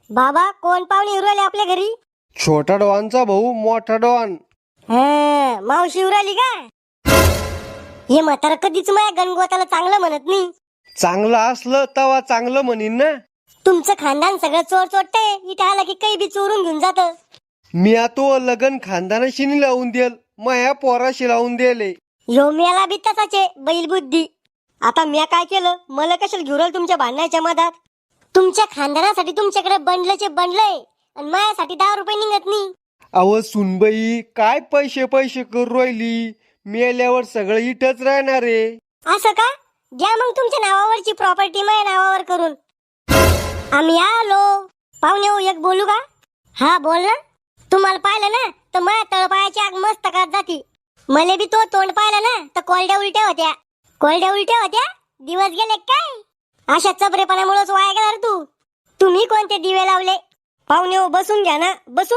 बाबा कोण पाहुणे येऊ राहिले आपल्या घरी? छोटा डॉनचा भाऊ मोठा डॉन. मावशी येऊ राहिली का? हे म्हातारा कधीच माझ्या गणगोताला चांगलं म्हणत नाही. चांगलं असलं तवा चांगलं म्हणीन ना. तुमचं खानदान सगळं चोर चोरटे, इथे आला की काही बी चोरून घेऊन जात. मी तो लगन खानदानाशी नाही लावून देल, माया पोराशी लावून दिले. यो मेला बी तसाचे बैल बुद्धी. आता म्या काय केलं? मला कशाला घेऊन राहिलं तुमच्या भांडणाच्या मधात? तुमच्या खानदानासाठी तुमच्याकडे बंडलचे बंडलय आणि माझ्यासाठी 10 रुपये निघत नाही. अव सुनबाई काय पैसे पैसे करू राहिली? मेल्यावर सगळं इथंच राहणार आहे. असं का? घ्या मग तुमच्या नावावरची प्रॉपर्टी माझ्या नावावर करून. आम्ही आलो. पाहुणे हो, एक बोलू का? हा बोल ना. तुम्हाला पाहिलं ना तर माझ्या तळपायाची आग मस्तकात जाती. मले बी तो तोंड पाहिलं ना तर कोरड्या उलट्या होत्या. कोरड्या उलट्या होत्या? दिवस गेले काय? अशा चपरेपणामुळेच वाया गेला रे तू. तुम्ही कोणते दिवे लावले? पाहुणे हो, बसून घ्या ना, बसून